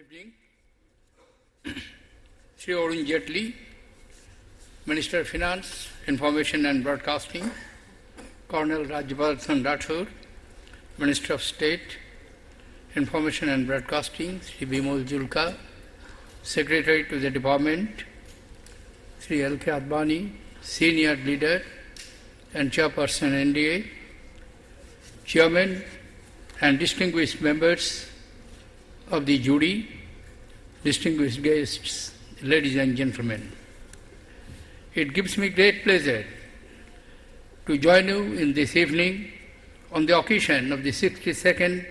evening. Sri Arun Jaitley, Minister of Finance, Information and Broadcasting, Colonel Rajyavardhan Rathore, Minister of State, Information and Broadcasting, Sri Bimol Julka, Secretary to the Department, Sri L.K. Advani, Senior Leader and Chairperson NDA, Chairman and distinguished members of the jury, distinguished guests, ladies and gentlemen. It gives me great pleasure to join you in this evening on the occasion of the 62nd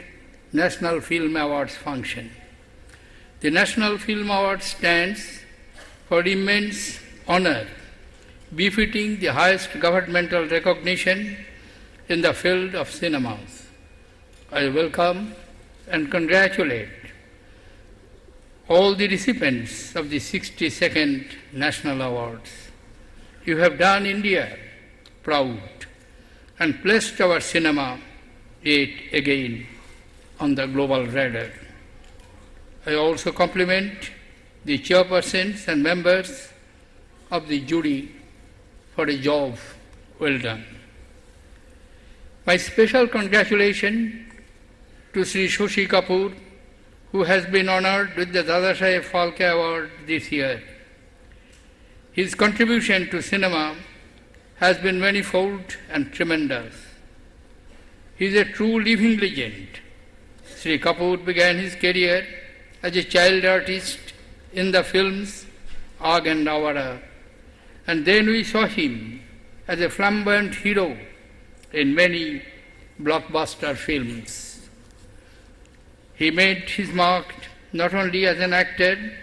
National Film Awards function. The National Film Award stands for immense honor befitting the highest governmental recognition in the field of cinema. I welcome and congratulate all the recipients of the 62nd National Awards. You have done India proud and placed our cinema yet again on the global radar. I also compliment the chairpersons and members of the jury for a job well done. My special congratulations to Sri Shashi Kapoor, who has been honored with the Dadasaheb Phalke Award this year. His contribution to cinema has been manifold and tremendous. He is a true living legend. Sri Kapoor began his career as a child artist in the films Aag and Awara, and then we saw him as a flamboyant hero in many blockbuster films. He made his mark not only as an actor,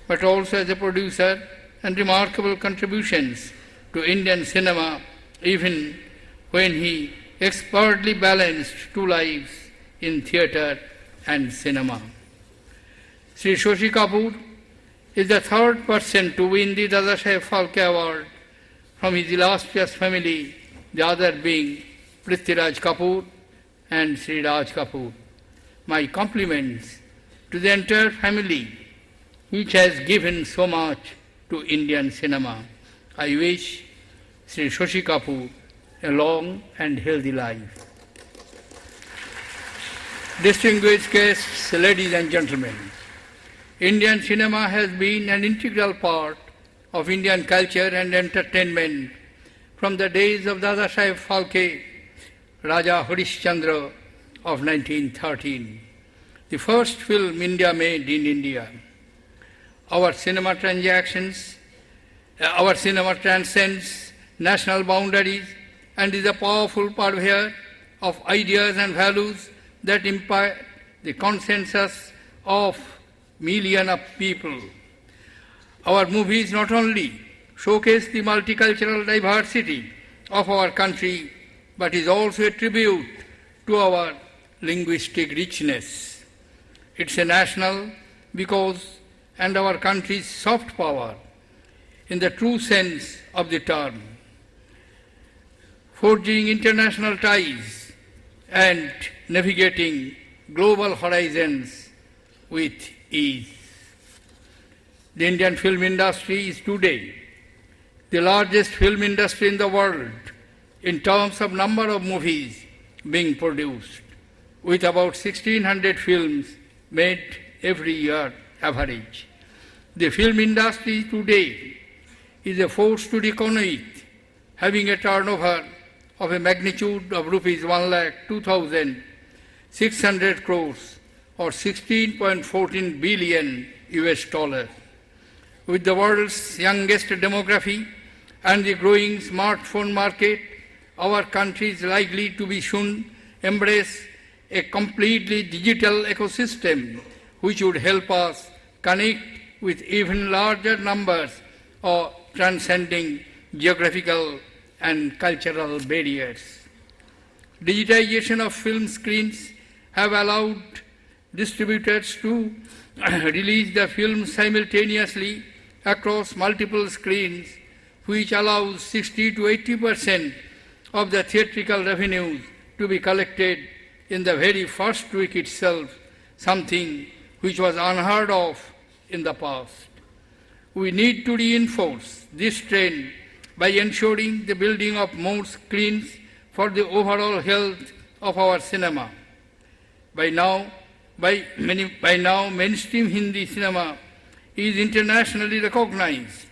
but also as a producer, and remarkable contributions to Indian cinema, even when he expertly balanced two lives in theatre and cinema. Sri Shashi Kapoor is the third person to win the Dadasaheb Phalke Award from his illustrious family, the other being Prithviraj Kapoor and Sri Raj Kapoor. My compliments to the entire family, which has given so much to Indian cinema. I wish Sri Shashi Kapoor a long and healthy life. Distinguished guests, ladies and gentlemen, Indian cinema has been an integral part of Indian culture and entertainment from the days of Dadasaheb Phalke, Raja Harishchandra of 1913, the first film India made in India. Our cinema transcends national boundaries and is a powerful purveyor of ideas and values that impact the consensus of millions of people. Our movies not only showcase the multicultural diversity of our country, but is also a tribute to our linguistic richness. It's a national because and our country's soft power in the true sense of the term, forging international ties and navigating global horizons with ease. The Indian film industry is today the largest film industry in the world in terms of number of movies being produced, with about 1,600 films made every year average. The film industry today is a force to reckon with, having a turnover of a magnitude of rupees 1,02,600 crores or 16.14 billion US dollars. With the world's youngest demography and the growing smartphone market, our country is likely to be soon embrace a completely digital ecosystem which would help us connect with even larger numbers of transcending geographical and cultural barriers. Digitization of film screens have allowed distributors to release the film simultaneously across multiple screens, which allows 60 to 80% of the theatrical revenues to be collected in the very first week itself, something which was unheard of in the past. We need to reinforce this trend by ensuring the building of more screens for the overall health of our cinema. By now, mainstream Hindi cinema is internationally recognized.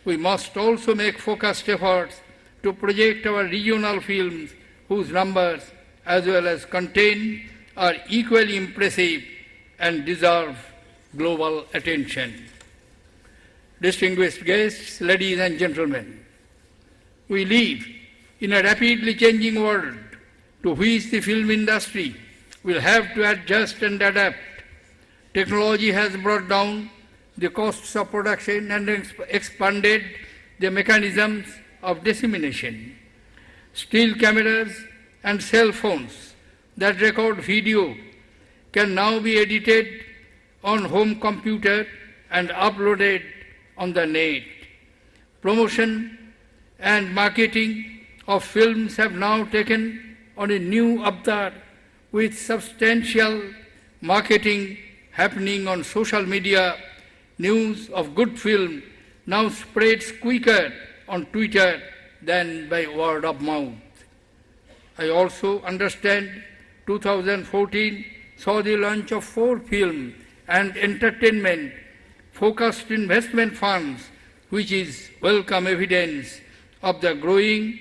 We must also make focused efforts to project our regional films whose numbers as well as content are equally impressive and deserve global attention. Distinguished guests, ladies and gentlemen, we live in a rapidly changing world to which the film industry will have to adjust and adapt. Technology has brought down the costs of production and expanded the mechanisms of dissemination. Still cameras and cell phones that record video can now be edited on home computer and uploaded on the net. Promotion and marketing of films have now taken on a new avatar with substantial marketing happening on social media. News of good film now spreads quicker on Twitter than by word of mouth. I also understand 2014 saw the launch of 4 film and entertainment focused investment funds, which is welcome evidence of the growing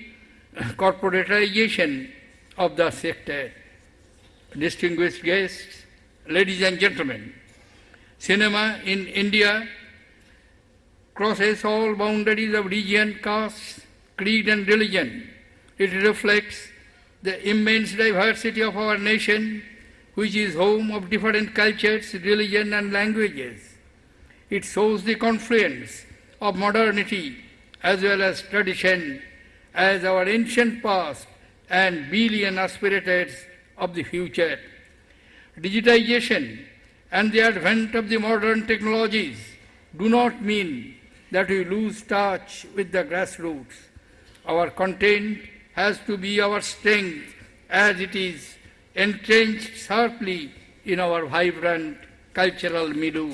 corporatization of the sector. Distinguished guests, ladies and gentlemen, cinema in India crosses all boundaries of region, caste, creed and religion. It reflects the immense diversity of our nation, which is home of different cultures, religion and languages. It shows the confluence of modernity as well as tradition as our ancient past and billion aspirators of the future. Digitization and the advent of the modern technologies do not mean that we lose touch with the grassroots. Our content has to be our strength as it is entrenched sharply in our vibrant cultural milieu.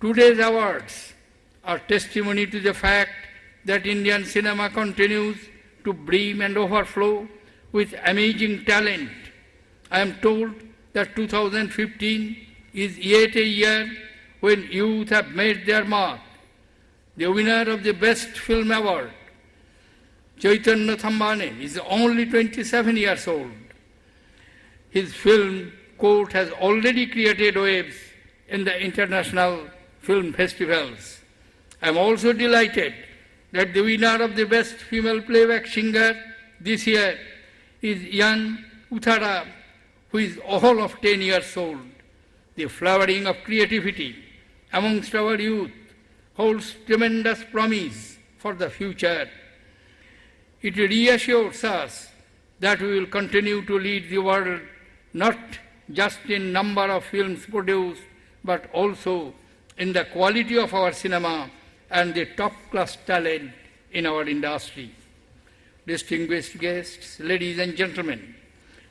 Today's awards are testimony to the fact that Indian cinema continues to brim and overflow with amazing talent. I am told that 2015 is yet a year when youth have made their mark. The winner of the Best Film Award, Chaitanya Thambane, is only 27 years old. His film court has already created waves in the international film festivals. I am also delighted that the winner of the Best Female Playback Singer this year is young Uthara, who is all of 10 years old. The flowering of creativity amongst our youth holds tremendous promise for the future. It reassures us that we will continue to lead the world not just in number of films produced, but also in the quality of our cinema and the top-class talent in our industry. Distinguished guests, ladies and gentlemen,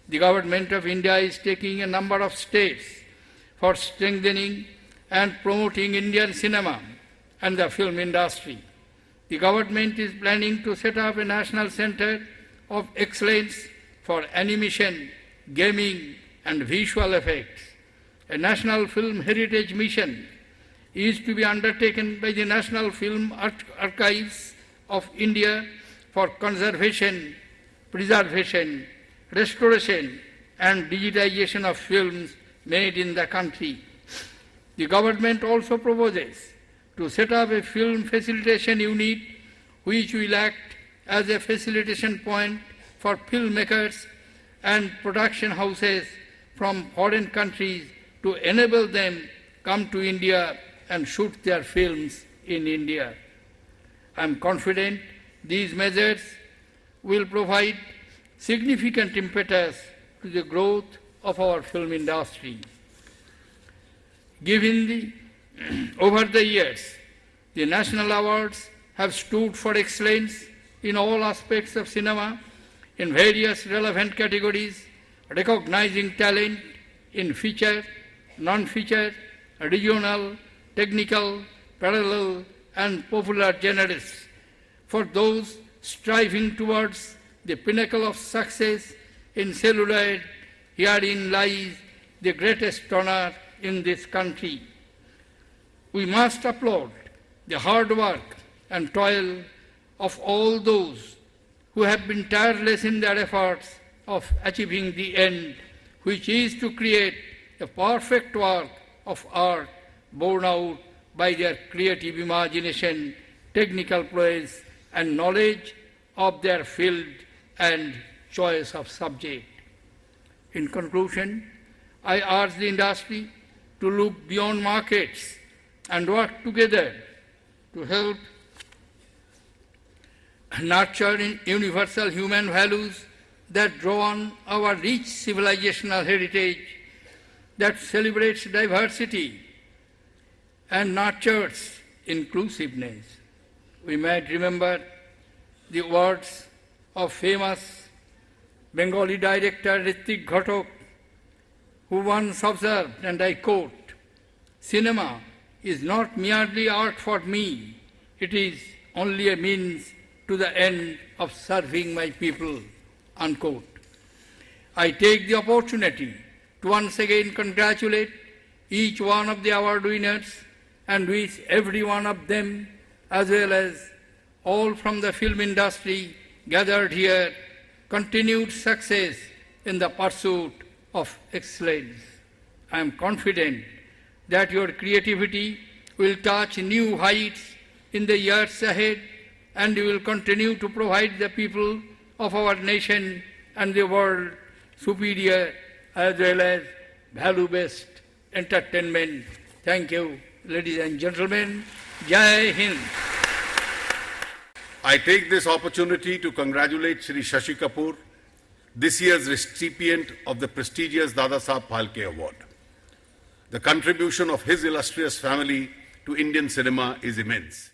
the Government of India is taking a number of steps for strengthening and promoting Indian cinema and the film industry. The government is planning to set up a national center of excellence for animation, gaming, and visual effects. A national film heritage mission is to be undertaken by the National Film Archives of India for conservation, preservation, restoration, and digitization of films made in the country. The government also proposes to set up a film facilitation unit which will act as a facilitation point for filmmakers and production houses from foreign countries to enable them come to India and shoot their films in India. I am confident these measures will provide significant impetus to the growth of our film industry. Over the years, the national awards have stood for excellence in all aspects of cinema in various relevant categories, recognizing talent in feature, non-feature, regional, technical, parallel, and popular genres for those striving towards the pinnacle of success in celluloid. Herein lies the greatest honor in this country. We must applaud the hard work and toil of all those who have been tireless in their efforts of achieving the end, which is to create a perfect work of art borne out by their creative imagination, technical prowess, and knowledge of their field and choice of subject. In conclusion, I urge the industry to look beyond markets and work together to help nurture universal human values that draw on our rich civilizational heritage, that celebrates diversity and nurtures inclusiveness. We might remember the words of famous Bengali director Ritwik Ghatak, who once observed, and I quote, "Cinema is not merely art for me, it is only a means to the end of serving my people," unquote. I take the opportunity to once again congratulate each one of the award winners and wish every one of them, as well as all from the film industry gathered here, continued success in the pursuit of excellence. I am confident that your creativity will touch new heights in the years ahead, and you will continue to provide the people of our nation and the world superior as well as value-based entertainment. Thank you, ladies and gentlemen. Jai Hind. I take this opportunity to congratulate Shri Shashi Kapoor, this year's recipient of the prestigious Dadasaheb Phalke Award. The contribution of his illustrious family to Indian cinema is immense.